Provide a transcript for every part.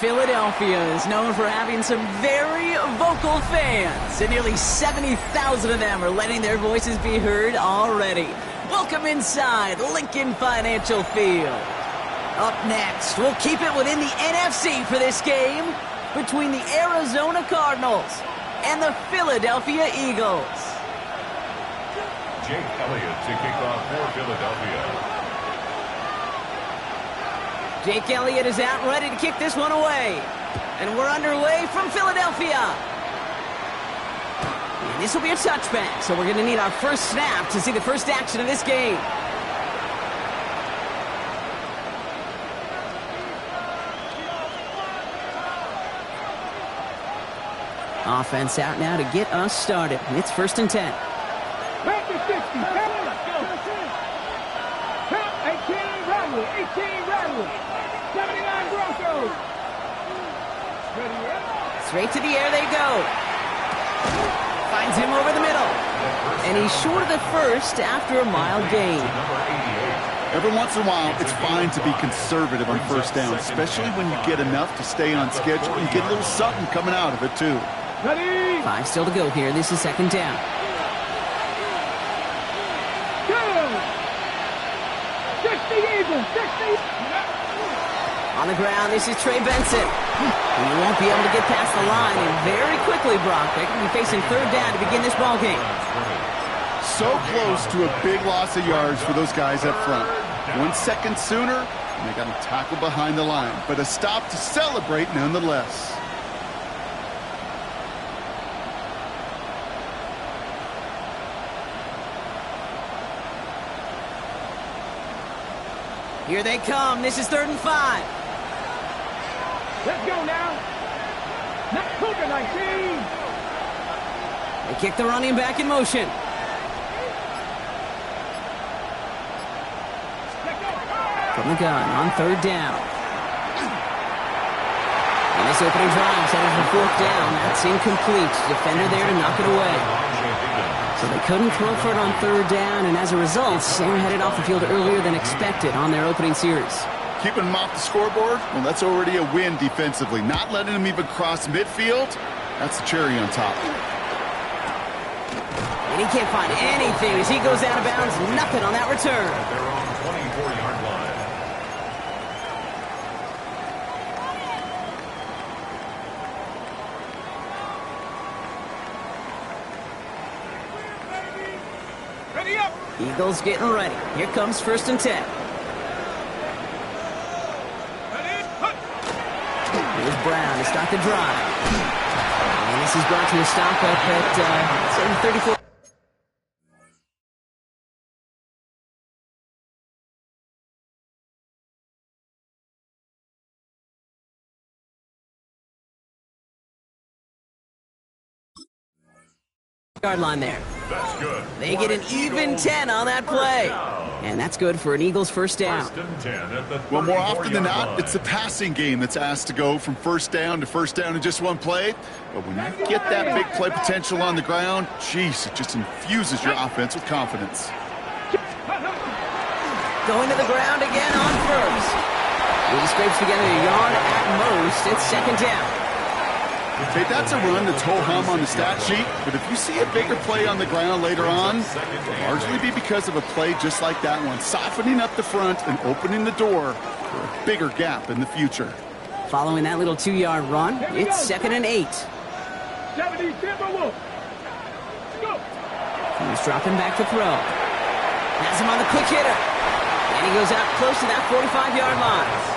Philadelphia is known for having some very vocal fans, and nearly 70,000 of them are letting their voices be heard already. Welcome inside Lincoln Financial Field. Up next, we'll keep it within the NFC for this game between the Arizona Cardinals and the Philadelphia Eagles. Jake Elliott to kick off for Philadelphia. Jake Elliott is out ready to kick this one away. And we're underway from Philadelphia. And this will be a touchback, so we're going to need our first snap to see the first action of this game. Offense out now to get us started. It's 1st and 10. Back to 60. Count 18 Radley. 18 Radley. 79 Broncos. Straight to the air they go. Finds him over the middle. And he's short of the first after a mild gain. Every once in a while, it's fine to be conservative on first down, especially when you get enough to stay on schedule and get a little something coming out of it, too. Ready? 5 still to go here. This is 2nd down. Go! 60 Eagles. 60. On the ground, this is Trey Benson. And he won't be able to get past the line. And very quickly, Brock, they can be facing 3rd down to begin this ball game. So close to a big loss of yards for those guys up front. 1 second sooner, and they got to tackle behind the line. But a stop to celebrate nonetheless. Here they come. This is 3rd and 5. Let's go now. Cougar 19. They kick the running back in motion. From the gun on 3rd down. And this opening drive headed for 4th down. That's incomplete. Defender there to knock it away. So they couldn't throw for it on 3rd down, and as a result, they were headed off the field earlier than expected on their opening series. Keeping them off the scoreboard, well, that's already a win defensively. Not letting them even cross midfield, that's the cherry on top. And he can't find anything as he goes out of bounds. Nothing on that return. They're on the 24-yard line. Ready up. Eagles getting ready. Here comes 1st and 10. Here's Brown to start the drive. And this is brought to a stop up at 34. Yard line there. That's good. They get an even 10 on that play. And that's good for an Eagles first down. 1st and 10 at the Well, more often than 34-yard not, line. it's the passing game that's asked to go from 1st down to 1st down in just one play. But when you get that big play potential on the ground, geez, it just infuses your offense with confidence. Going to the ground again on 1st. He scrapes together a yard at most. It's 2nd down. Hey, that's a run that's ho-hum on the stat sheet, but if you see a bigger play on the ground later on, it'll largely be because of a play just like that one, softening up the front and opening the door for a bigger gap in the future. Following that little 2-yard run, it's 2nd and 8. 70 Timberwolves. Go. He's dropping back to throw. Has him on the quick hitter. And he goes out close to that 45-yard line.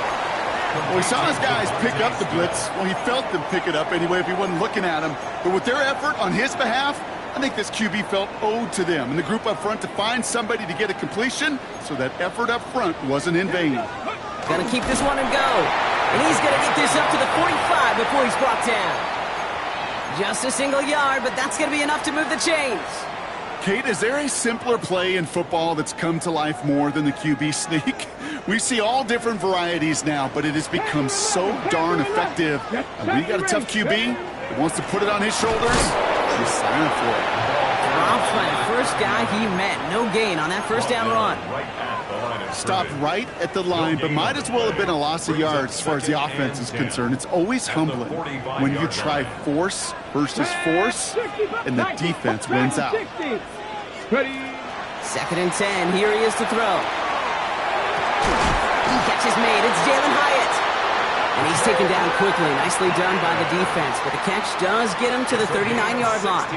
Well, he saw his guys pick up the blitz. Well, he felt them pick it up anyway if he wasn't looking at him. But with their effort on his behalf, I think this QB felt owed to them and the group up front to find somebody to get a completion, so that effort up front wasn't in vain. Gonna keep this one and go. And he's gonna get this up to the 45 before he's brought down. Just a single yard, but that's gonna be enough to move the chains. Kate, is there a simpler play in football that's come to life more than the QB sneak? We see all different varieties now, but it has become so darn effective. And when you got a tough QB that wants to put it on his shoulders, he's signing for it. Dropped by the first guy he met. No gain on that 1st down run. Right at the Stopped right at the line, but might as well have been a loss of yards as far as the offense is concerned. It's always humbling when you try force versus force, and the defense wins out. 2nd and 10. Here he is to throw. Catch is made. It's Jalen Hyatt. And he's taken down quickly. Nicely done by the defense. But the catch does get him to the 39-yard line.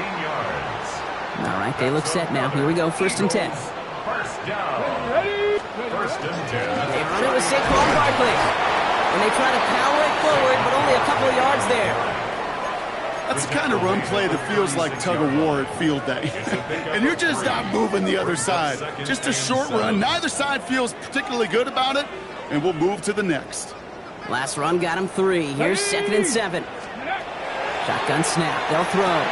All right, they look set now. Here we go. 1st and 10. First down. 1st and 10. They run it with Saquon Barkley. And they try to power it forward, but only a couple of yards there. That's the kind of run play that feels like tug-of-war at field day. And you're just not moving the other side. Just a short run. Neither side feels particularly good about it, and we'll move to the next. Last run got him 3. Here's 2nd and 7. Shotgun snap. They'll throw.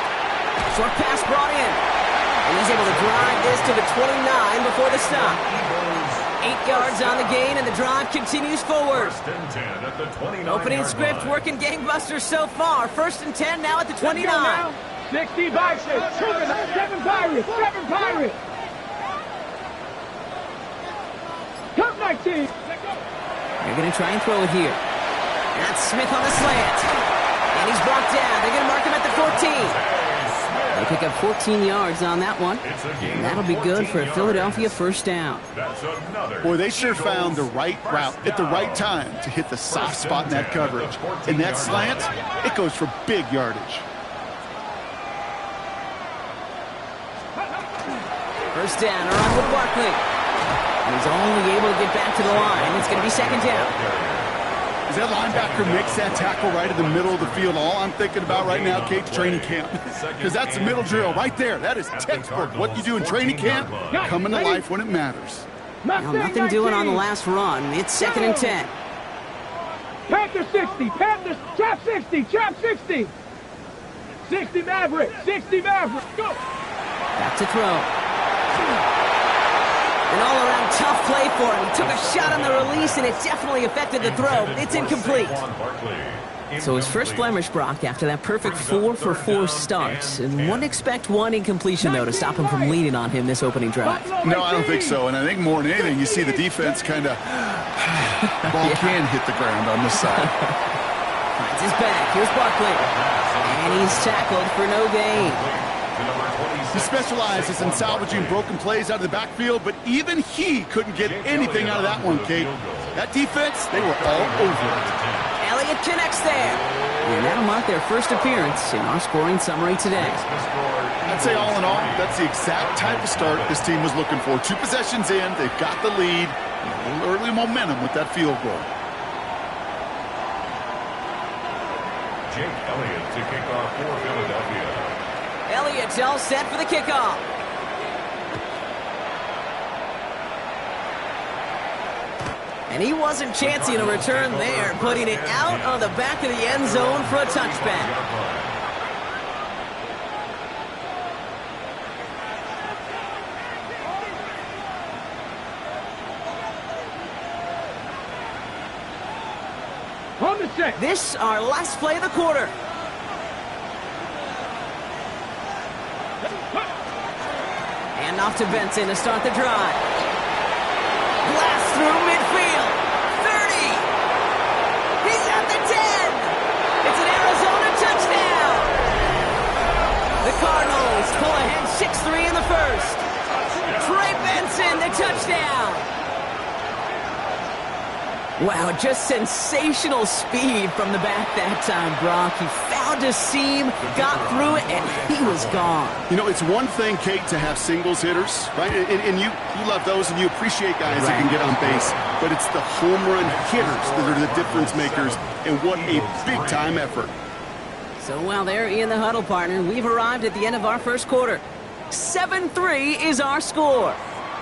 Short pass brought in. And he's able to drive this to the 29 before the stop. 8 yards on the gain, and the drive continues forward. 1st and 10 at the 29. Opening script working gangbusters so far. 1st and 10 now at the 29. 60 by 6. 7 Pirates. 7 Pirates. Come 19. They're going to try and throw it here. That's Smith on the slant. And he's brought down. They're going to mark him at the 14. They pick up 14 yards on that one. And that'll be good for a Philadelphia 1st down. Boy, they sure found the right route at the right time to hit the soft spot in that coverage. And that slant, it goes for big yardage. 1st down, a run with Barkley. And he's only able to get back to the line. It's going to be 2nd down. As that linebacker makes that tackle right in the middle of the field, all I'm thinking about right now, Kate's training camp. Because that's the middle drill right there. That is textbook. What you do in training camp, coming to life when it matters. Now, nothing doing on the last run. It's 2nd and 10. Panther 60. Panthers. Trap 60. Trap 60. 60 Maverick. 60 Maverick. Go. Back to throw. An all-around tough play for him. He took a shot on the release, and it definitely affected the throw. It's incomplete. So his first blemish, Brock, after that perfect 4-for-4 start. And wouldn't expect one incompletion, though, to stop him from leaning on him this opening drive. No, I don't think so. And I think more than anything, you see the defense kind of ball can hit the ground on this side. Finds his back. Here's Barkley. And he's tackled for no gain. He specializes in salvaging broken plays out of the backfield, but even he couldn't get anything out of that one, Kate. That defense, they were all over it. Elliott connects there. And that'll mark their first appearance in our scoring summary today. I'd say all in all, that's the exact type of start this team was looking for. 2 possessions in, they've got the lead, and a little early momentum with that field goal. Jake Elliott to kick off for Philadelphia. Elliott's all set for the kickoff. And he wasn't chancing a return there, putting it out on the back of the end zone for a touchback. On the set. This our last play of the quarter. And off to Benson to start the drive. Blast through midfield. 30. He's at the 10. It's an Arizona touchdown. The Cardinals pull ahead 6-3 in the first. Trey Benson, the touchdown. Wow, just sensational speed from the back that time, Brock. He found a seam, got through it, and he was gone. You know, it's one thing, Kate, to have singles hitters, right? And you love those, and you appreciate guys that can get on base. But it's the home run hitters that are the difference makers, and what a big-time effort. So while they're in the huddle, partner, we've arrived at the end of our first quarter. 7-3 is our score.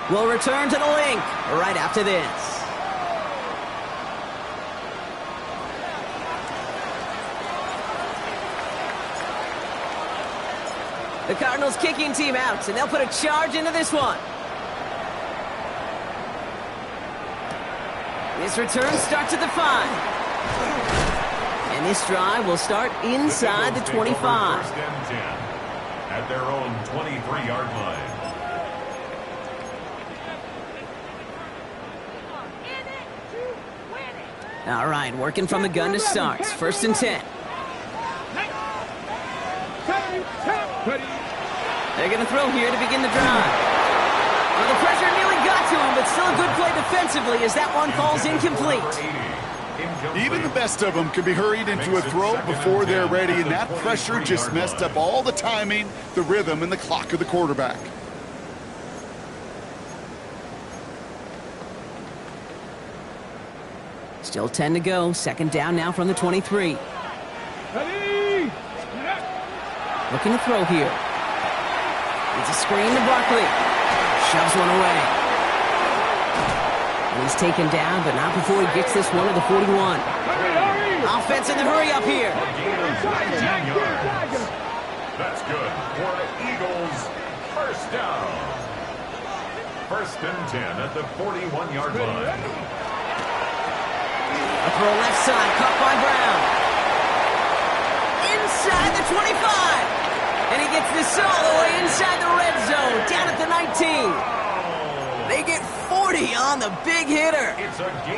We'll return to the link right after this. The Cardinals kicking team out, and they'll put a charge into this one. This return starts at the 5. And this drive will start inside the 25. First and 10 at their own 23-yard line. All right, working from the gun to start. First and 10. They're going to throw here to begin the drive. Well, the pressure nearly got to him, but still a good play defensively as that one falls incomplete. Even the best of them can be hurried into a throw before they're ready, and that pressure just messed up all the timing, the rhythm, and the clock of the quarterback. Still 10 to go. Second down now from the 23. Looking to throw here. It's a screen to Barkley. Shoves one away. And he's taken down, but not before he gets this one to the 41. Offense in the hurry up here. That's good for the Eagles. First down. First and 10 at the 41-yard line. A throw left side, caught by Brown. Inside the 25. And he gets this all the way inside the red zone, down at the 19. They get 40 on the big hitter.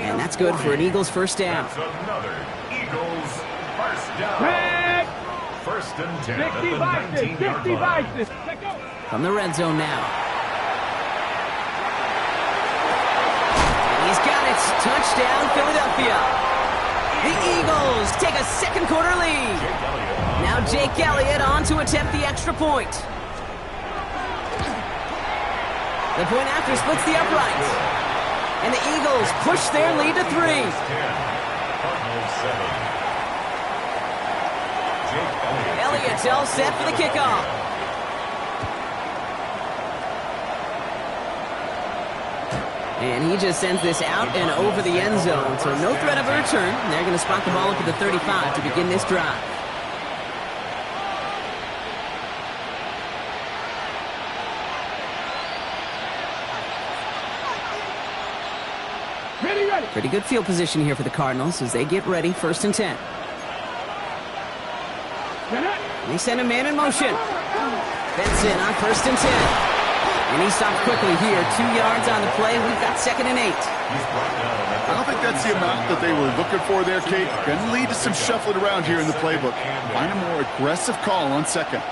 And that's good for an Eagles first down. That's another Eagles first down. First and 10 at the 19-yard line. From the red zone now. And he's got it. Touchdown, Philadelphia. The Eagles take a second quarter lead. Now Jake Elliott on to attempt the extra point. The point after splits the uprights. And the Eagles push their lead to 3. Elliott's all set for the kickoff. And he just sends this out and over the end zone. So no threat of a return. They're going to spot the ball up at the 35 to begin this drive. Pretty good field position here for the Cardinals as they get ready. First and 10. They send a man in motion. Benson on first and 10. And he stops quickly here. 2 yards on the play. We've got second and 8. I don't think that's the amount that they were looking for there, Kate. Going to lead to some shuffling around here in the playbook. Find a more aggressive call on second.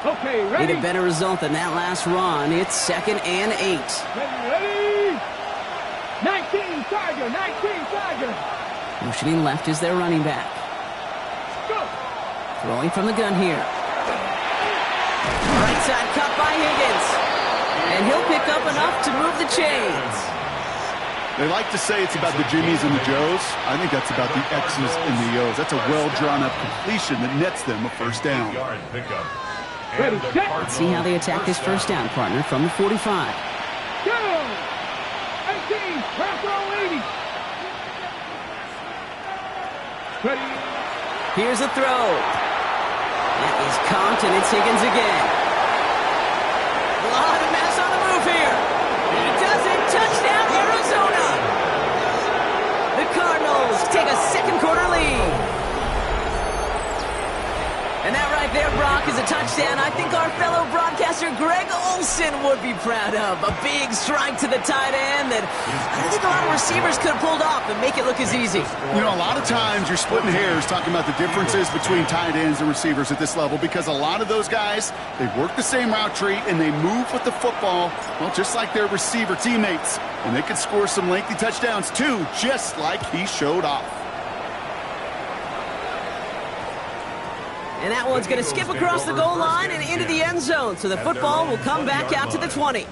Okay, ready? Need a better result than that last run. It's second and 8. Ready? 19 Tiger, 19 Tiger. Motioning left is their running back. Go. Throwing from the gun here. Right side cut by Higgins. And he'll pick up enough to move the chains. They like to say it's about the Jimmies and the Joes. I think that's about the X's and the O's. That's a well-drawn-up completion that nets them a first down. Ready, set. Let's see how they attack this first down, partner, from the 45. Go. 18, round throw 80. Ready. Here's a throw. That is caught, and it's Higgins again. A lot of mess on the move here. He does it. Touchdown, Arizona. The Cardinals take a second quarter lead. And that right there, Brock, is a touchdown I think our fellow broadcaster Greg Olson would be proud of. A big strike to the tight end that I think a lot of receivers could have pulled off and make it look as easy. You know, a lot of times you're splitting hairs talking about the differences between tight ends and receivers at this level because a lot of those guys, they work the same route tree and they move with the football, well, just like their receiver teammates. And they can score some lengthy touchdowns too, just like he showed off. And that one's going to skip across the goal line and into the end zone. So the football will come back out to the 20.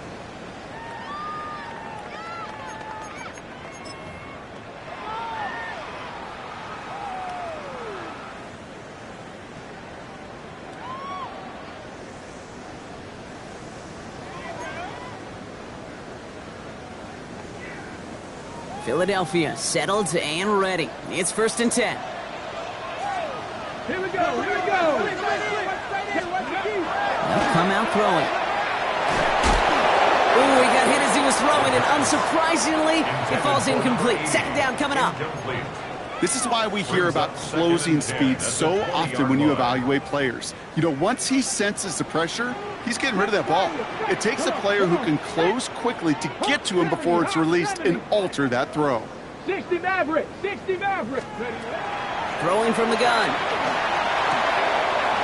Philadelphia settled and ready. It's first and 10. Here we go, here we go. They'll come out throwing. Ooh, he got hit as he was throwing, and unsurprisingly, it falls incomplete. Second down coming up. This is why we hear about closing speed so often when you evaluate players. You know, once he senses the pressure, He's getting rid of that ball. It takes a player who can close quickly to get to him before it's released and alter that throw. 60 Maverick, 60 Maverick. Throwing from the gun.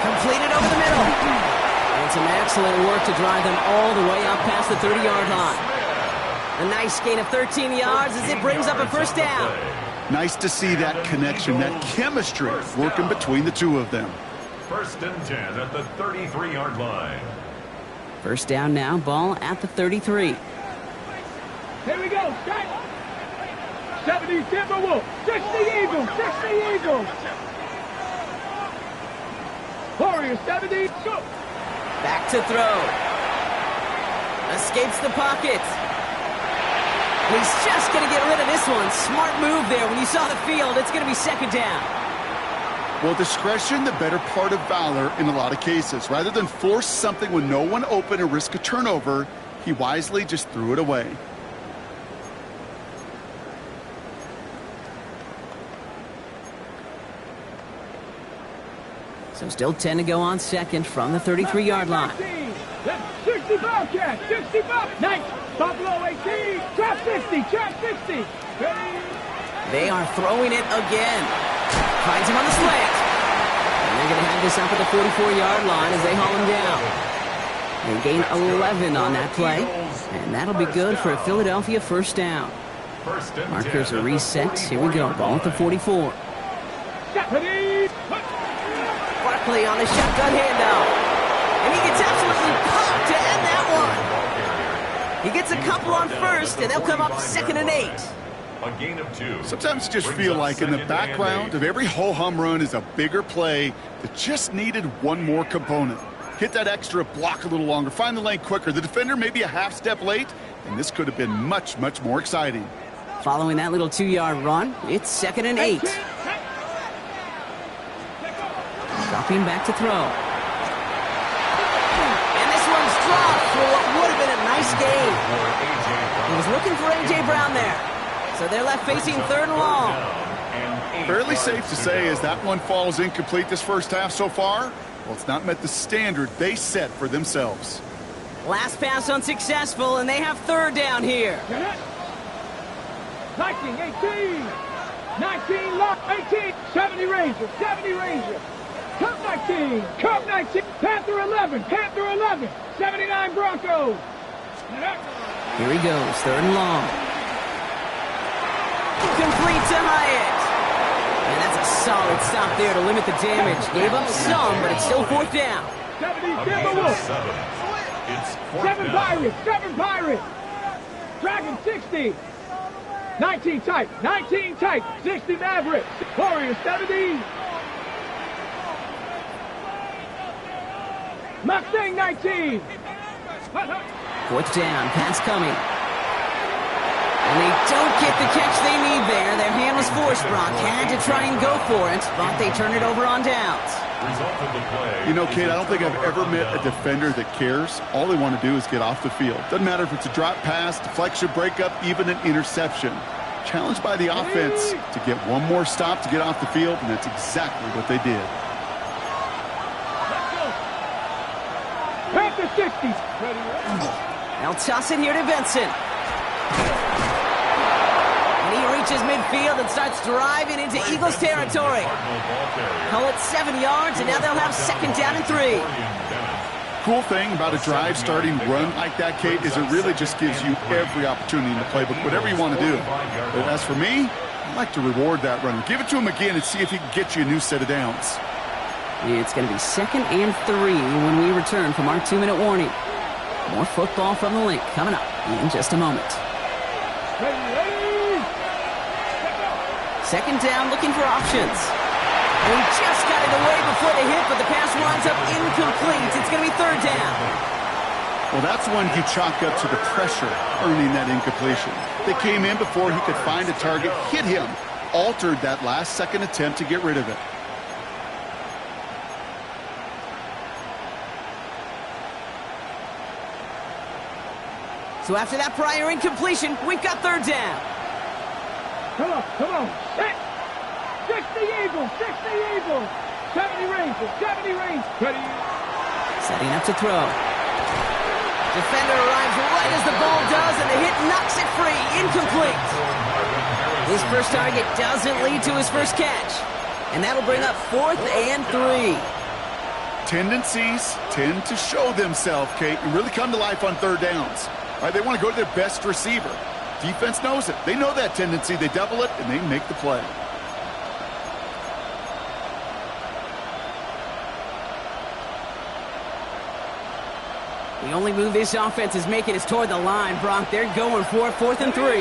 Completed over the middle. And some excellent work to drive them all the way up past the 30-yard line. A nice gain of 13 yards as it brings up a first down. Nice to see that connection, that chemistry working between the two of them. 1st and 10 at the 33-yard line. First down now, ball at the 33. Here we go, strike. 70 Timberwolves, 60 Eagles, 60 Eagles. Warriors, 70, go. Back to throw. Escapes the pocket. He's just going to get rid of this one. Smart move there. When you saw the field, it's going to be second down. Well, discretion, the better part of valor in a lot of cases. Rather than force something with no one open and risk a turnover, he wisely just threw it away. So still 10 to go on second from the 33-yard line. 60 Bobcats, 60 Bobcats. Nice. Buffalo 18, trap 60, trap 60. They are throwing it again. Finds him on the slant. And they're going to have this up at the 44-yard line as they haul him down. They gain 11 on that play. And that'll be good for a Philadelphia first down. Markers are reset. Here we go. Ball at the 44. Barkley on the shotgun handoff. And he gets absolutely popped to end that one. He gets a couple on first, and they'll come up 2nd and 8. A gain of 2. Sometimes you just feel like in the background of every ho-hum run is a bigger play that just needed one more component. Hit that extra block a little longer, find the lane quicker. The defender may be a half step late, and this could have been much, much more exciting. Following that little 2-yard run, it's 2nd and 8. Dropping back to throw. And this one's dropped for what would have been a nice game. He was looking for A.J. Brown there. So they're left facing 3rd and long. Fairly safe to say as that one falls incomplete this first half so far, well, it's not met the standard they set for themselves. Last pass unsuccessful, and they have 3rd down here. 19, 18. 19, lock, 18. 70 Rangers, 70 Rangers. Cup 19, Cup 19, Panther 11, Panther 11, 79 Broncos. Here he goes, 3rd and long. Complete to Hyatt. And that's a solid stop there to limit the damage. Gave up some, but it's still 4th down. 70 Timberwolves. 7 Pirates, 7 Pirates. Dragon 60. 19 tight, 19 tight, 60 Mavericks. Warriors 70. Mustang 19. 4th down, pass coming. And they don't get the catch they need there. Their hand was forced, Brock. Had to try and go for it, but they turn it over on downs. You know, Kate, I don't think I've ever met a defender that cares. All they want to do is get off the field. Doesn't matter if it's a drop pass, deflection, breakup, even an interception. Challenged by the offense to get one more stop to get off the field, and that's exactly what they did. Panther 60. They'll toss it here to Vincent. And he reaches midfield and starts driving into Eagles territory. Call it 7 yards, and now they'll have 2nd down and 3. Cool thing about a drive starting run like that, Kate, is it really just gives you every opportunity in the playbook, whatever you want to do. But as for me, I like to reward that run. Give it to him again and see if he can get you a new set of downs. It's going to be 2nd and 3 when we return from our 2-minute warning. More football from the link coming up in just a moment. 2nd down, looking for options. And he just got it away before the hit, but the pass winds up incomplete. It's going to be 3rd down. Well, that's one you chalk up to the pressure earning that incompletion. They came in before he could find a target, hit him, altered that last-second attempt to get rid of it. So after that prior incompletion, we've got 3rd down. Come on, come on. 60 Eagles, 60 Eagles. 70 Rangers, 70 Rangers. Ready. Setting up to throw. Defender arrives right as the ball does, and the hit knocks it free. Incomplete. His first target doesn't lead to his first catch. And that'll bring up 4th and 3. Tendencies tend to show themselves, Kate, and really come to life on third downs. Right, they want to go to their best receiver. Defense knows it. They know that tendency. They double it, and they make the play. The only move this offense is making is toward the line, Brock. They're going for it, 4th and 3. 19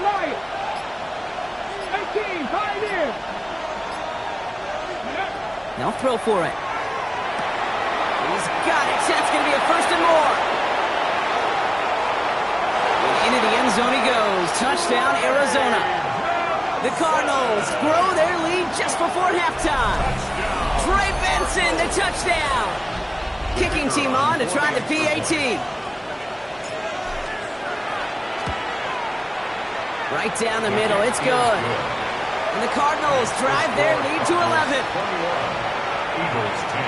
right. 18, Pioneer. They'll throw for it. He's got it. That's going to be a 1st and more. And into the end zone he goes. Touchdown, Arizona. The Cardinals grow their lead just before halftime. Trey Benson, the touchdown. Kicking team on to try the PAT. Right down the middle. It's good. And the Cardinals drive their lead to 11. Eagles 10.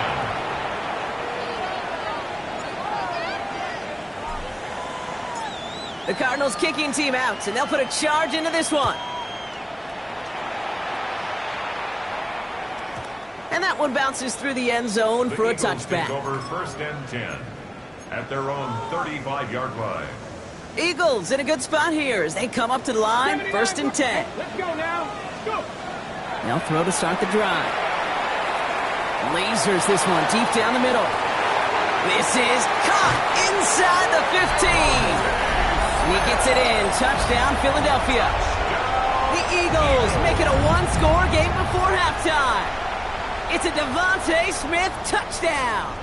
The Cardinals kicking team out, and they'll put a charge into this one. And that one bounces through the end zone for a touchback. Over 1st and 10 at their own 35-yard line. Eagles in a good spot here as they come up to the line, 1st and 10. Let's go now. Go. They'll throw to start the drive. Lasers this one deep down the middle. This is caught inside the 15. And he gets it in. Touchdown, Philadelphia. The Eagles make it a one-score game before halftime. It's a Devontae Smith touchdown.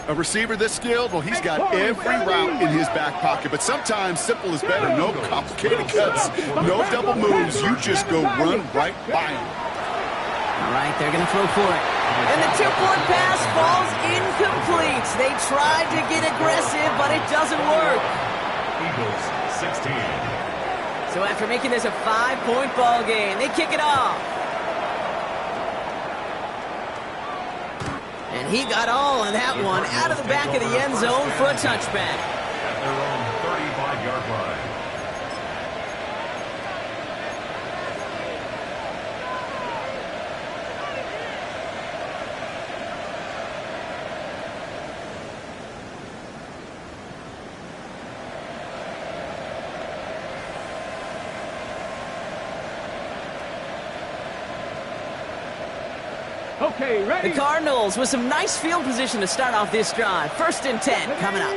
A receiver this skilled, well, he's got every route in his back pocket. But sometimes simple is better. No complicated cuts, no double moves. You just go run right by him. All right, they're going to throw for it. And the two-point pass falls incomplete. They tried to get aggressive, but it doesn't work. Eagles 16. So after making this a 5-point ball game, they kick it off. And he got all of that one out of the back of the end zone for a touchback. At their own 35-yard line. Okay, ready? The Cardinals with some nice field position to start off this drive. 1st and 10 coming up.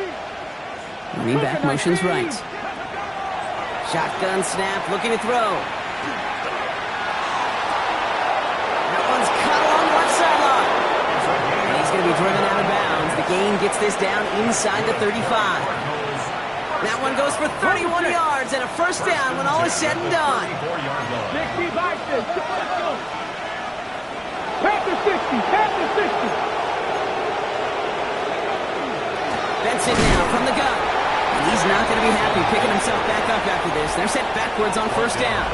Lean back motions right. Shotgun snap, looking to throw. That one's cut along the left sideline. And he's going to be driven out of bounds. The gain gets this down inside the 35. That one goes for 31 yards and a 1st down when all is said and done. 60 Vikings. Let's go. Panther 60. Panther 60. Benson now from the gun. And he's not going to be happy picking himself back up after this. They're set backwards on 1st down.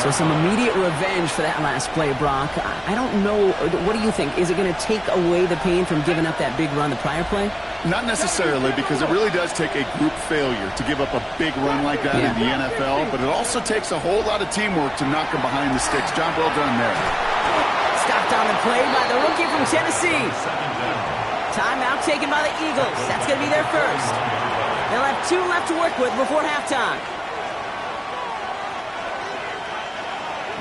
So some immediate revenge for that last play, Brock. I don't know. What do you think? Is it going to take away the pain from giving up that big run the prior play? Not necessarily, because it really does take a group failure to give up a big run like that in the NFL, but it also takes a whole lot of teamwork to knock them behind the sticks. Job well done there. Stopped on the play by the rookie from Tennessee. Timeout taken by the Eagles. That's going to be their first. They'll have 2 left to work with before halftime.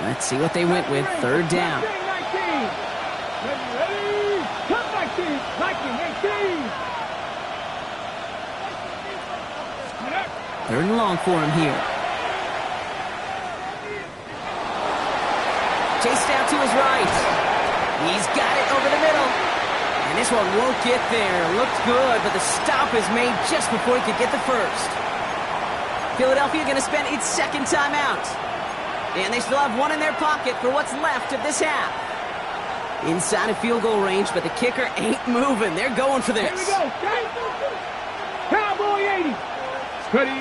Let's see what they went with. 3rd down. 19. Ready? Come 19. 18. 3rd and long for him here. Chased out to his right. He's got it over the middle. And this one won't get there. Looked good, but the stop is made just before he could get the first. Philadelphia going to spend its 2nd timeout. And they still have 1 in their pocket for what's left of this half. Inside of field goal range, but the kicker ain't moving. They're going for this. Here we go. Cowboy 80. Ready.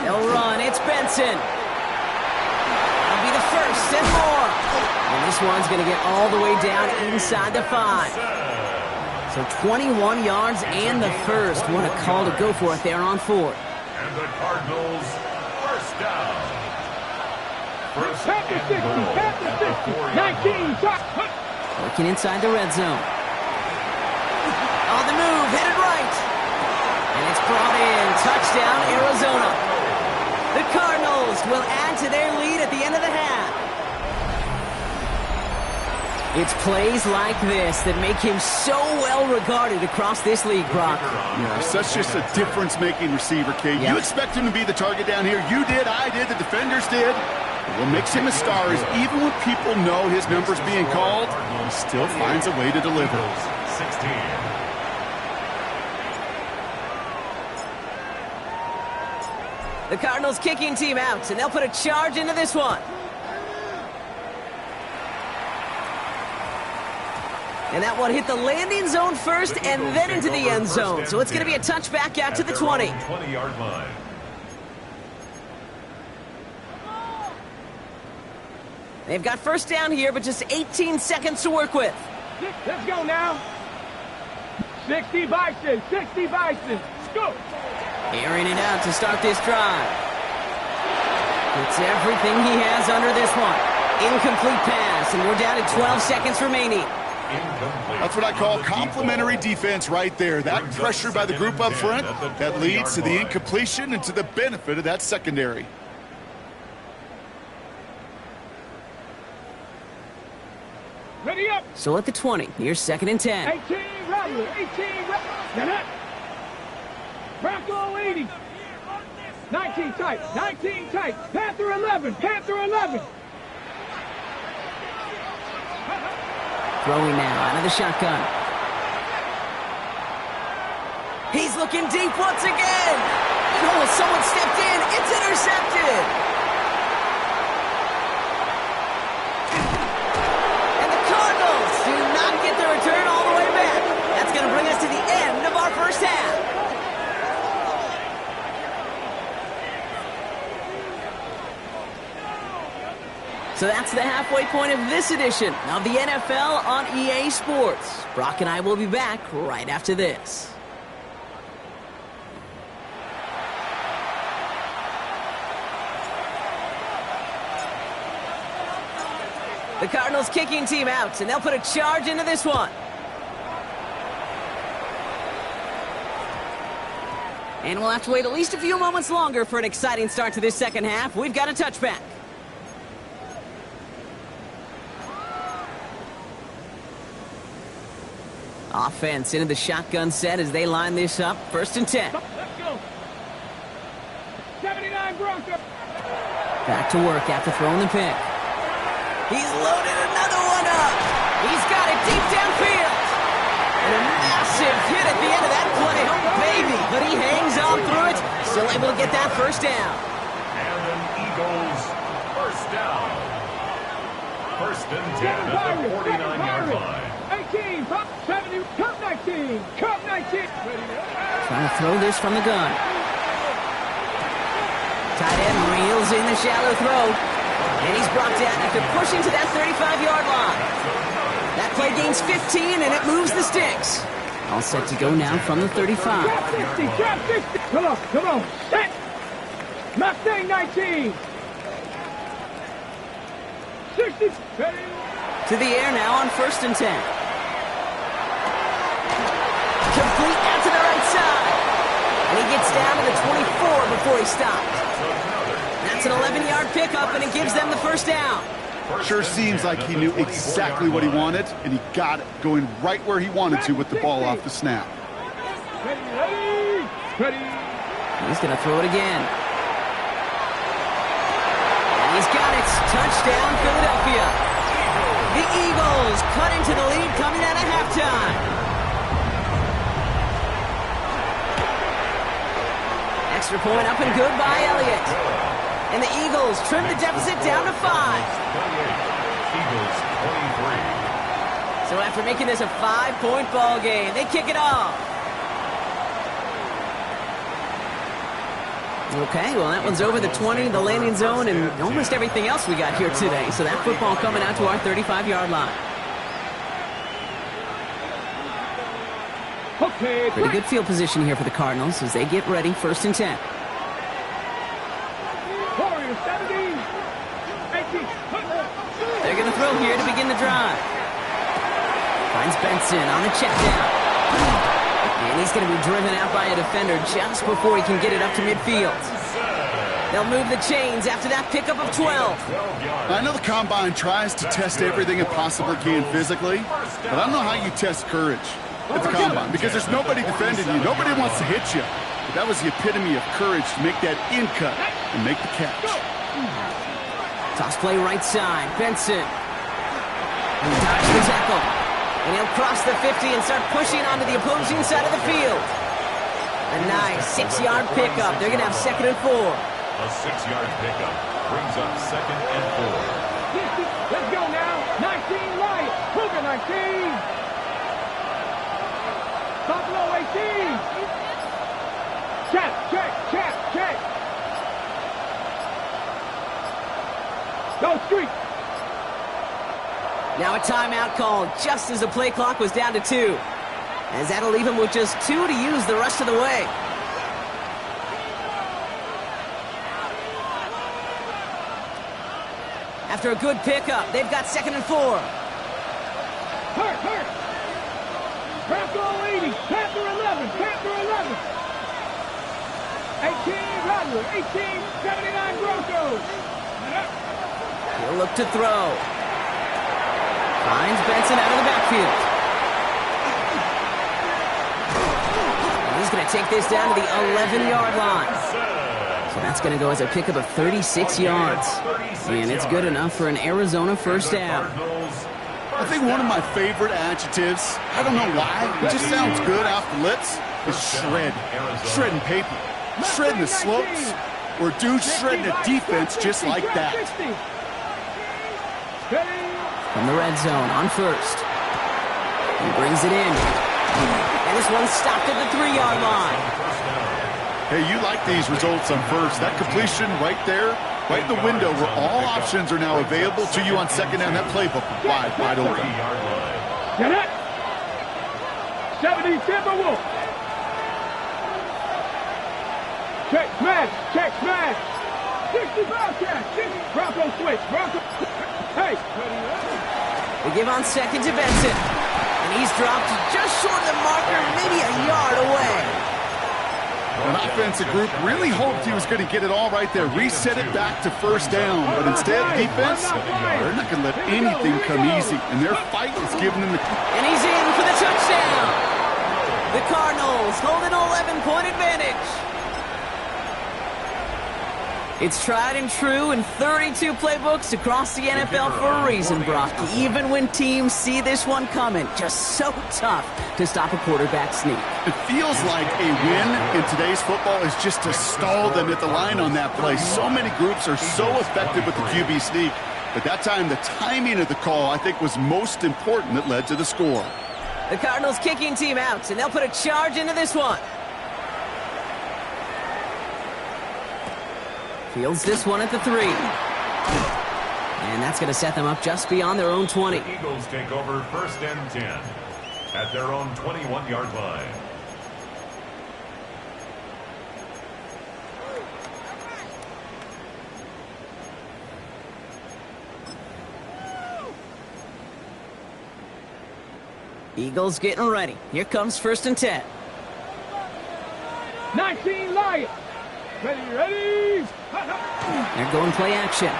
They'll run. It's Benson. That'll be the first and more. And this one's going to get all the way down inside the 5. So 21 yards and the first. What a call to go for it there on 4. And the Cardinals first down. First Panther 60, Panther 60, 19, touch. Working inside the red zone. On the move, headed right. And it's brought in. Touchdown, Arizona. The Cardinals will add to their lead at the end of the half. It's plays like this that make him so well regarded across this league, Brock. Yeah, such just a difference-making receiver, Kate. Yeah. You expect him to be the target down here. You did, I did, the defenders did. But what makes him a star is even when people know his number's being called, he still finds a way to deliver. 16. The Cardinals kicking team out, and they'll put a charge into this one. And that one hit the landing zone first and then into the end zone. So it's going to be a touchback out to the 20. 20-yard line. They've got first down here, but just 18 seconds to work with. Let's go now. 60 Bison, 60 Bison. Let's go. Airing it out to start this drive. It's everything he has under this one. Incomplete pass, and we're down to 12 seconds remaining. Incomplete. That's what I call complimentary defense right there. That pressure by the group up front, that leads to the incompletion and to the benefit of that secondary. Ready up. So at the 20, here's 2nd and 10. 18 Rattler, 18 Rattler. Bronco 80. 19 tight, 19 tight. Panther 11, Panther 11. Throwing now out of the shotgun. He's looking deep once again. Oh, someone stepped in. It's intercepted. And the Cardinals do not get the return all the way back. That's going to bring us to the end of our first half. So that's the halfway point of this edition of the NFL on EA Sports. Brock and I will be back right after this. The Cardinals kicking team out, and they'll put a charge into this one. And we'll have to wait at least a few moments longer for an exciting start to this second half. We've got a touchback. Offense into the shotgun set as they line this up. 1st and 10. Let's go. 79 Bronco. Back to work after throwing the pick. He's loaded another one up. He's got it deep downfield. And a massive hit at the end of that play. Oh, baby. But he hangs on through it. Still able to get that first down. And an Eagles first down. 1st and 10 at the 49-yard line. 18, 70, Cup 19, Cup 19. Trying to throw this from the gun. Tight end reels in the shallow throw. And he's brought down after pushing to that 35-yard line. That play gains 15, and it moves the sticks. All set to go now from the 35. Drop 60, drop 60. Come on, set. Mustang 19. 60, ready. To the air now on 1st and 10. Complete out to the right side. And he gets down to the 24 before he stops. That's an 11-yard pickup, and it gives them the first down. Sure seems like he knew exactly what he wanted, and he got it going right where he wanted to with the ball off the snap. Ready. He's going to throw it again. And he's got it. Touchdown, Philadelphia. The Eagles cut into the lead coming out of halftime. Extra point up and good by Elliott. And the Eagles trim the deficit down to 5. Eagles 23. So after making this a 5-point ball game, they kick it off. Okay, well, that one's over the 20, the landing zone, and almost everything else we got here today. So that football coming out to our 35-yard line. Okay, Pretty good field position here for the Cardinals as they get ready, 1st and 10. Warriors 17, 18. They're going to throw here to begin the drive. Finds Benson on the check down. And he's going to be driven out by a defender just before he can get it up to midfield. They'll move the chains after that pickup of 12. I know the Combine tries to test everything it possibly can physically, but I don't know how you test courage at the Combine because there's nobody defending you. Nobody wants to hit you. But that was the epitome of courage to make that in cut and make the catch. Toss play right side. Benson. He dodged the tackle. And he'll cross the 50 and start pushing onto the opposing side of the field. A nice 6-yard pickup. They're going to have 2nd and 4. A 6-yard pickup brings up 2nd and 4. Let's go now. 19 Lions. Cougar 19. Buffalo 18. Check. Go street. Now a timeout called just as the play clock was down to 2. As that'll leave him with just 2 to use the rest of the way. After a good pickup, they've got 2nd and 4. Hurt. Bronco 80. Panther 11. 18 Rattler. 18, 79 Broncos. He'll look to throw. Finds Benson out of the backfield. And he's going to take this down to the 11-yard line. So that's going to go as a pickup of 36 yards. And it's good enough for an Arizona 1st down. I think one of my favorite adjectives, I don't know why, it just sounds good off the lips, is shred. Shredding paper. Shredding the slopes. Or dude shredding a defense just like that. From the red zone on 1st. He brings it in. And this one's stopped at the 3-yard line. Hey, you like these results on 1st. That completion right there, right in the window where all options are now available to you on 2nd down. That playbook wide open. Get it? 70 Timberwolves. Check smash. 60 Bobcats. Bronco switch. Hey. They give on 2nd to Benson. And he's dropped just short of the marker, maybe a yard away. An offensive group really hoped he was going to get it all right there, reset it back to 1st down. But instead, defense, they're not going to let anything come easy. And their fight is giving them the... And he's in for the touchdown. The Cardinals hold an 11-point advantage. It's tried and true in 32 playbooks across the NFL for a reason, Brock. Even when teams see this one coming, just so tough to stop a quarterback sneak. It feels like a win in today's football is just to stall them at the line on that play. So many groups are so effective with the QB sneak. But that time, the timing of the call, I think, was most important that led to the score. The Cardinals kicking team out, and they'll put a charge into this one. Fields this one at the 3. And that's going to set them up just beyond their own 20. The Eagles take over 1st and 10 at their own 21-yard line. Eagles getting ready. Here comes 1st and 10. 19 Lions. Ready. They're going play action.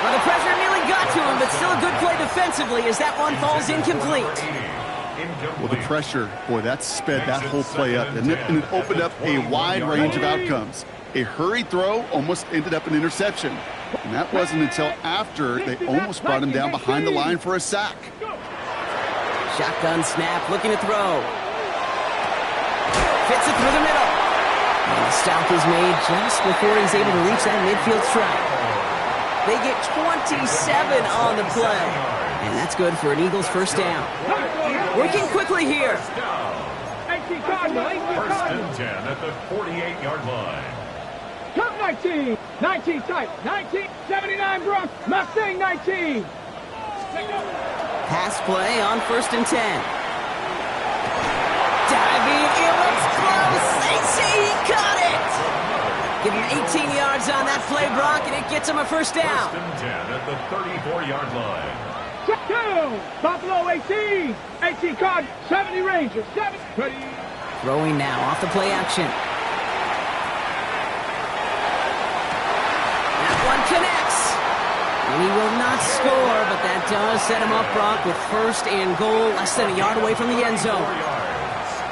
Well, the pressure nearly got to him, but still a good play defensively as that one falls incomplete. Well, the pressure, boy, that sped that whole play up, didn't it? And it opened up a wide range of outcomes. A hurried throw almost ended up an interception. And that wasn't until after they almost brought him down behind the line for a sack. Shotgun snap, looking to throw. Fits it through the middle. And the stop is made just before he's able to reach that midfield strike. They get 27 on the play. And that's good for an Eagles 1st down. Working quickly here. 18 Cardinal, 18 First Cardinal. and 10 at the 48-yard line. Come 19, 19 tight, 19, 79 Bronx, Mustang 19. Pass play on first and 10. Diving, it looks close. They say he caught it. Give him 18 yards on that play, Brock, and it gets him a first down. First and 10 at the 34-yard line. Check down, Buffalo 18, 18 Cardinal, 70 Rangers, 7, 20. Throwing now off the play action. That one connects. And he will not score, but that does set him up, Brock, with first and goal, less than a yard away from the end zone.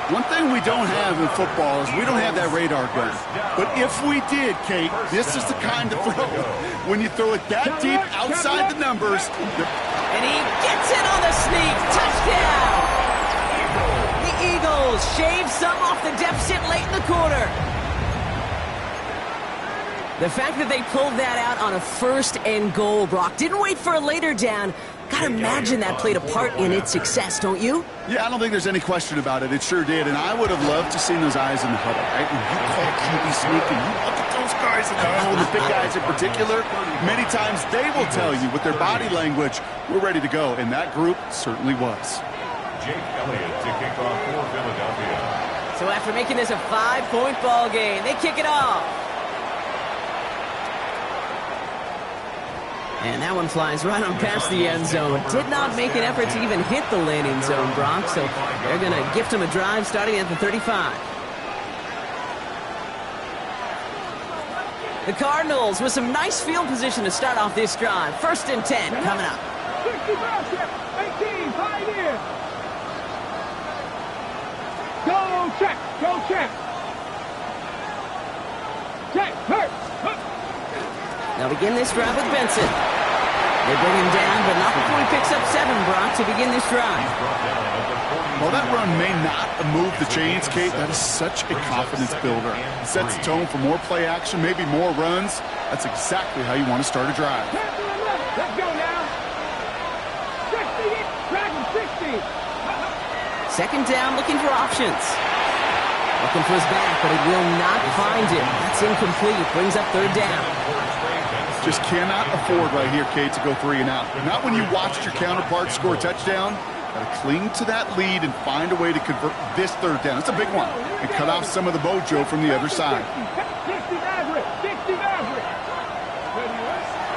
One thing we don't have in football is we don't have that radar gun. But if we did, Kate, this is the kind of throw. When you throw it that deep outside the numbers. And he gets it on the sneak. Touchdown! The Eagles shave some off the deficit late in the quarter. The fact that they pulled that out on a first and goal, Brock, didn't wait for a later down. Gotta imagine that played a part in its success, don't you? Yeah, I don't think there's any question about it. It sure did. And I would have loved to seen those eyes in the huddle, right? When you call QB sneak and you look at those guys in the huddle, the big guys in particular, many times they will tell you with their body language, we're ready to go. And that group certainly was. Jake Elliott to kick off for Philadelphia. So after making this a 5-point ball game, they kick it off. And that one flies right on past the end zone. Did not make an effort to even hit the landing zone, Brock, so they're going to gift him a drive starting at the 35. The Cardinals with some nice field position to start off this drive. First and 10 coming up. 60 Bronx, 18, Pioneer. Go check, go check. Check, hurt. They'll begin this drive with Benson. They bring him down, but not before he picks up 7, Brock, to begin this drive. Well, that run may not move the chains, Kate. That is such a confidence builder. It sets the tone for more play action, maybe more runs. That's exactly how you want to start a drive. Let's go now. 60, Dragon 60. Second down, looking for options. Looking for his back, but he will not find him. That's incomplete. Brings up third down. Just cannot afford right here, Kate, to go 3 and out. Not when you watched your counterpart score a touchdown. Got to cling to that lead and find a way to convert this third down. It's a big one. And cut off some of the mojo from the other side. 60 Maverick, 60 Maverick.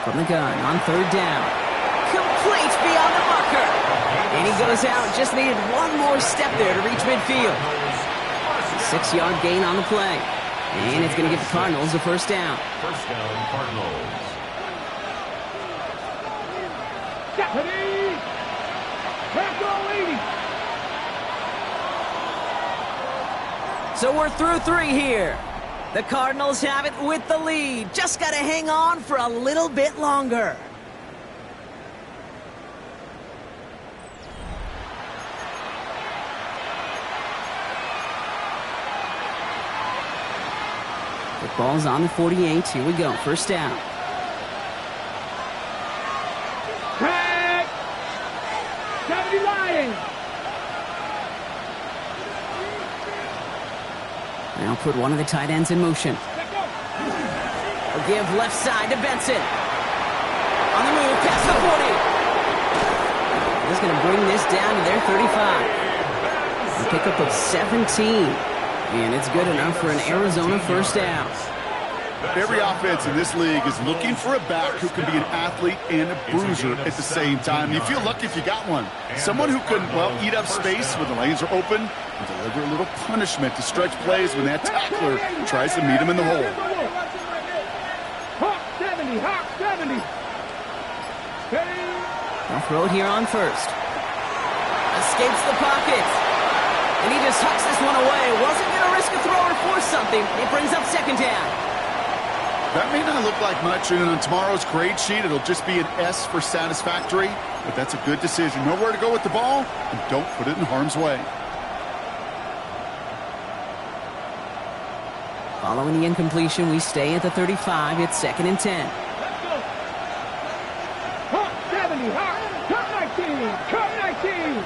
From the gun on third down. Complete beyond the marker. And he goes out. Just needed one more step there to reach midfield. 6-yard gain on the play. And it's going to give the Cardinals a first down. First down, Cardinals. Deputy! So we're through 3 here. The Cardinals have it with the lead. Just got to hang on for a little bit longer. The ball's on the 48. Here we go. First down. Tag! 70 Lions! Now put one of the tight ends in motion. They'll give left side to Benson. On the move, past the 40. He's going to bring this down to their 35. A pickup of 17. And it's good enough for an Arizona first down. Every offense in this league is looking for a back who can be an athlete and a bruiser at the same time. You feel lucky if you got one. Someone who can, well, eat up space when the lanes are open and deliver a little punishment to stretch plays when that tackler tries to meet him in the hole. Hawk 70, Hawk 70. They'll throw it here on first. Escapes the pocket. And he just hucks this one away. Wasn't going to risk a throw or force something. It brings up second down. That may not look like much, and on tomorrow's grade sheet, it'll just be an S for satisfactory, but that's a good decision. Know where to go with the ball, and don't put it in harm's way. Following the incompletion, we stay at the 35. It's second and 10. Let's go. Hawk 70, Hawk. Cut 19, cut 19.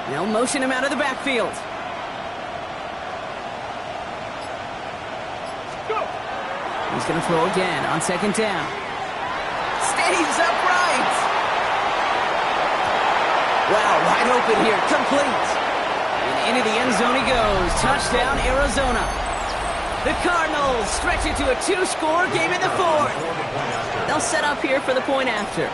They'll motion him out of the backfield. He's going to throw again on second down. Stays upright. Wow, wide open here. Complete. And into the end zone he goes. Touchdown, Arizona. The Cardinals stretch it to a 2-score game in the fourth. They'll set up here for the point after.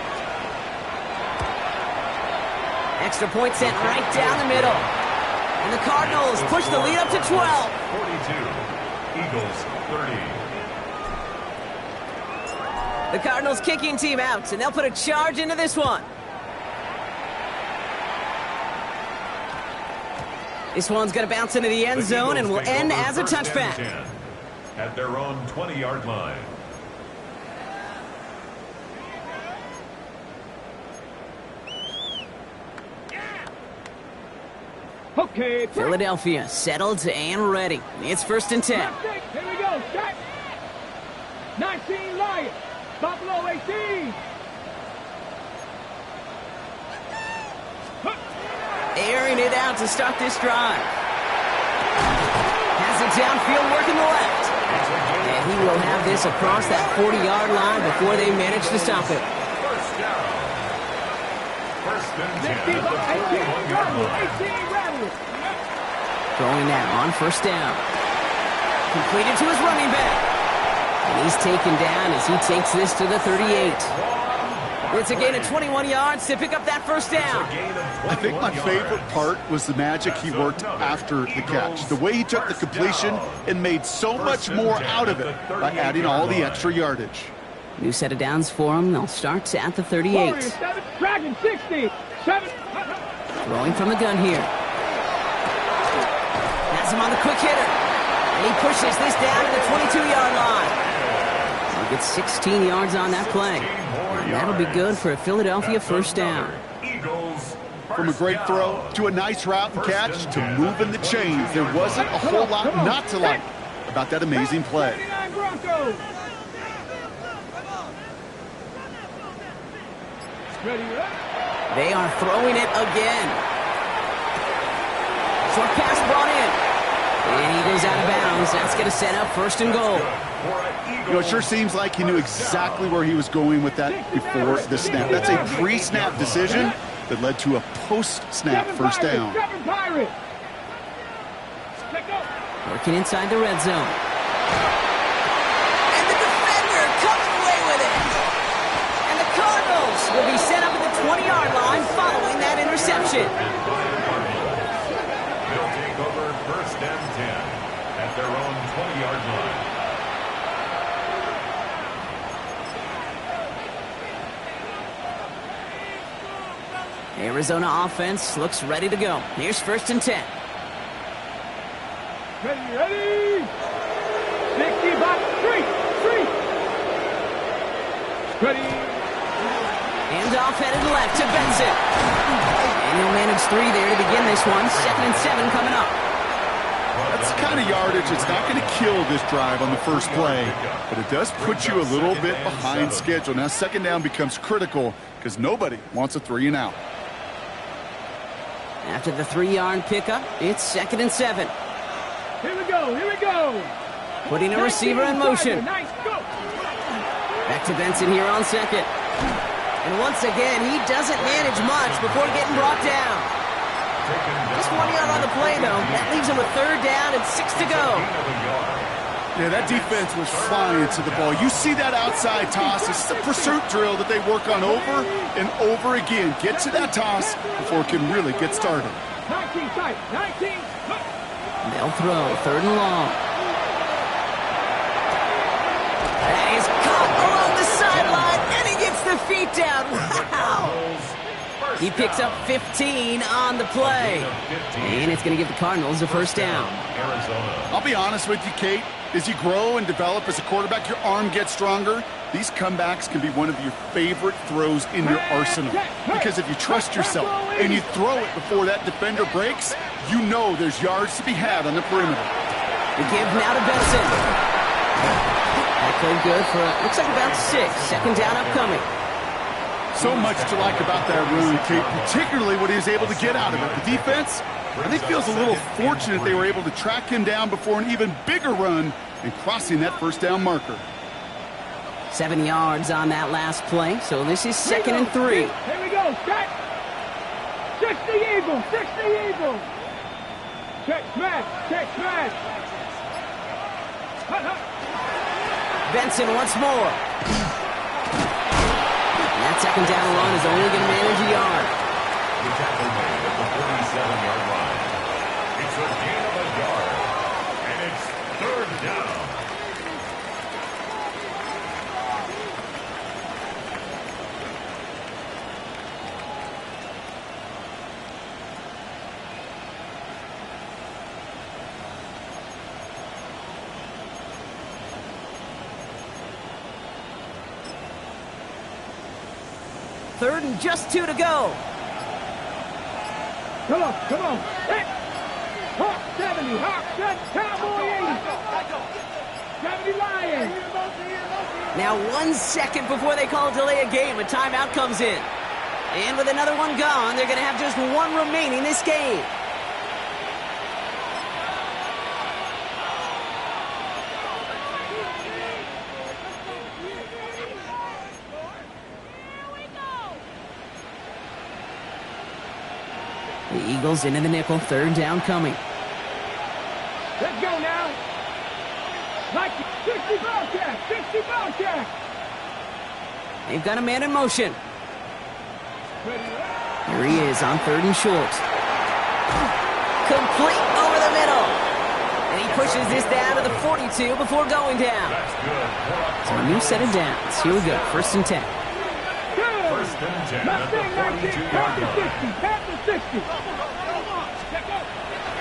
Extra point sent right down the middle. And the Cardinals push the lead up to 12. 42. Eagles 30. The Cardinals kicking team out, and they'll put a charge into this one. This one's going to bounce into the end zone and will end as a touchback. At their own 20-yard line. Okay. Philadelphia settled and ready. It's 1st and 10. Here we go. Set. 19 Lions. Buffalo 18. Airing it out to start this drive. Has it downfield working the left. And he will have this across that 40-yard line before they manage to stop it. First down. 1st and 10 at the 41-yard line. Going now on 1st down. Completed to his running back. And he's taken down as he takes this to the 38. It's a gain of 21 yards to pick up that 1st down. I think my favorite part was the magic he worked after the catch. The way he took the completion and made so much more out of it by adding all the extra yardage. New set of downs for him. They'll start at the 38. Dragon 60. 7. Throwing from the gun here. Has him on the quick hitter. And he pushes this down to the 22-yard line. He gets 16 yards on that play. And that'll be good for a Philadelphia 1st down. From a great throw to a nice route and catch to moving the chains, there wasn't a whole lot not to like about that amazing play. They are throwing it again. Short pass brought in. And he goes out of bounds. That's going to set up 1st and goal. You know, it sure seems like he knew exactly where he was going with that before the snap. That's a pre-snap decision that led to a post-snap 1st down. Working inside the red zone. And the defender coming away with it. And the Cardinals will be set up at the 20-yard line following that interception. They'll take over 1st and 10 at their own 20-yard line. Arizona offense looks ready to go. Here's 1st and 10. Ready. 65. 3. Ready. Hand off headed left to Benson. And he'll manage 3 there to begin this one. 2nd and 7 coming up. That's the kind of yardage that's not going to kill this drive on the first play, but it does put you a little bit behind schedule. Now 2nd down becomes critical because nobody wants a 3 and out. After the 3-yard pickup, it's 2nd and 7. Here we go. Putting a receiver in motion. Nice, go. Back to Benson here on 2nd. And once again, he doesn't manage much before getting brought down. Just 1 yard on the play, though. That leaves him with 3rd down and 6 to go. Yeah, that defense was flying to the ball. You see that outside toss. It's a pursuit drill that they work on over and over again. Get to that toss before it can really get started. 19 tight. 19. They'll throw 3rd and long. That is caught along the sideline, and he gets the feet down. Wow! He picks up 15 on the play. And it's going to give the Cardinals a 1st down. I'll be honest with you, Kate. As you grow and develop as a quarterback, your arm gets stronger. These comebacks can be one of your favorite throws in your arsenal. Because if you trust yourself and you throw it before that defender breaks, you know there's yards to be had on the perimeter. The give now to Benson. That played good for, looks like about 6. 2nd down upcoming. So much to like about that run, Kate, particularly what he was able to get out of it. The defense, I think, feels a little fortunate they were able to track him down before an even bigger run and crossing that 1st down marker. 7 yards on that last play, so this is 2nd and 3. Here we go, set. 60 Eagles, 60 Eagles. Check smash, check smash. Hut, hut. Benson once more. And that 2nd down run is only going to manage a yard. The tackle made at the 47-yard line. It's a gain of a yard, and it's 3rd down. Third and just 2 to go. Come on, come on. Hit. Hawk 70, Hawk 70, Cowboy 80. 70 Lions. Now 1 second before they call a delay of game, a timeout comes in. And with another one gone, they're going to have just 1 remaining this game. The Eagles into the nickel, 3rd down coming. Let's go now. Like 60 ball check, 60 ball check. They've got a man in motion. Here he is on 3rd and short. Complete over the middle. And he pushes this down to the 42 before going down. That's good. So a new set of downs. Here we go, 1st and 10. First and 10 at the 42-yard line. Past the 60.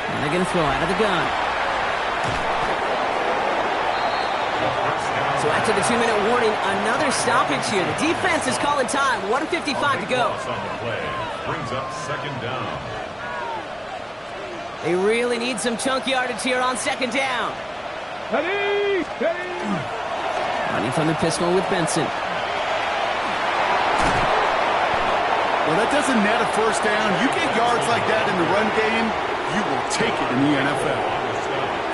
And they're going to throw out of the gun. So after the 2-minute warning, another stoppage here. The defense is calling time. 1:55 to go. On the play. Brings up 2nd down. They really need some chunk yardage here on 2nd down. Ready, ready. Running from the pistol with Benson. Well, that doesn't net a 1st down. You get yards like that in the run game, you will take it in the NFL.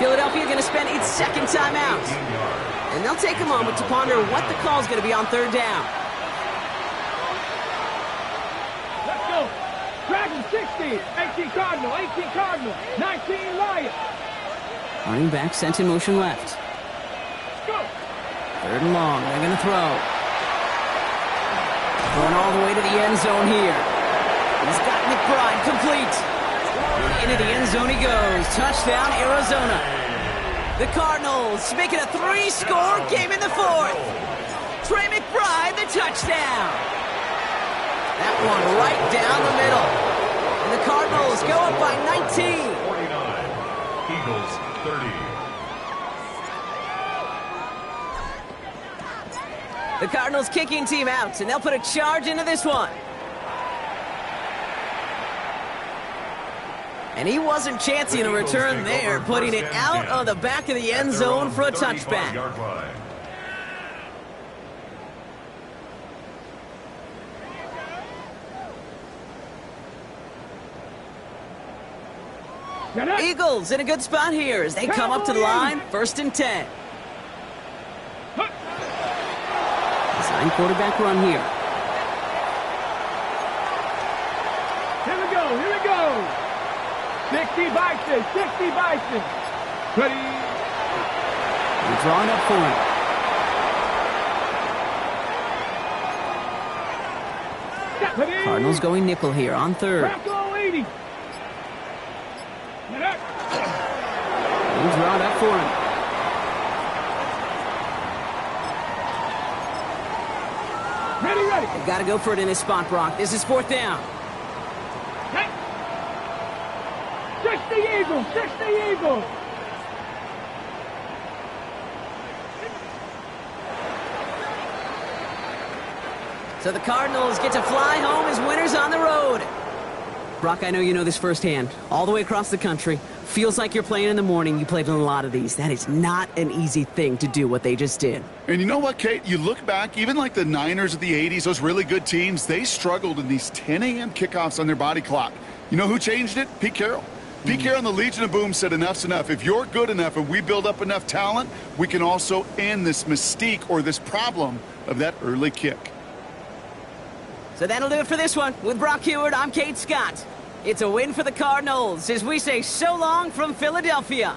Philadelphia going to spend its 2nd timeout. And they'll take a moment to ponder what the call is going to be on 3rd down. Let's go. Dragon 60. 18 Cardinal, 18 Cardinal, 19 Lions. Running back sent in motion left. Go. 3rd and long. They're going to throw. Going all the way to the end zone here. He's got McBride complete. And into the end zone he goes. Touchdown, Arizona. The Cardinals make it a 3-score game in the 4th. Trey McBride, the touchdown. That one right down the middle. And the Cardinals go up by 19. 49. Eagles 30. The Cardinals kicking team out, and they'll put a charge into this one. And he wasn't chancing a return there, putting it out of the back of the end zone for a touchback. Eagles in a good spot here as they come up to the line, 1st and 10. Design quarterback run here. Here we go, here we go. 60 Bison, 60 Bison. Ready. They're drawing up for him. Ready. Cardinals going nickel here on 3rd. Bronco 80. He's drawn up for him. Ready, ready. They've got to go for it in his spot, Brock. This is 4th down. Hey. 60 Eagles, 60 Eagles. So the Cardinals get to fly home as winners on the road. Brock, I know you know this firsthand. All the way across the country. Feels like you're playing in the morning. You played in a lot of these. That is not an easy thing to do, what they just did. And you know what, Kate? You look back, even like the Niners of the 80s, those really good teams, they struggled in these 10 a.m. kickoffs on their body clock. You know who changed it? Pete Carroll. Pete Carroll and the Legion of Boom said enough's enough. If you're good enough and we build up enough talent, we can also end this mystique or this problem of that early kick. So that'll do it for this one. With Brock Heward, I'm Kate Scott. It's a win for the Cardinals as we say so long from Philadelphia.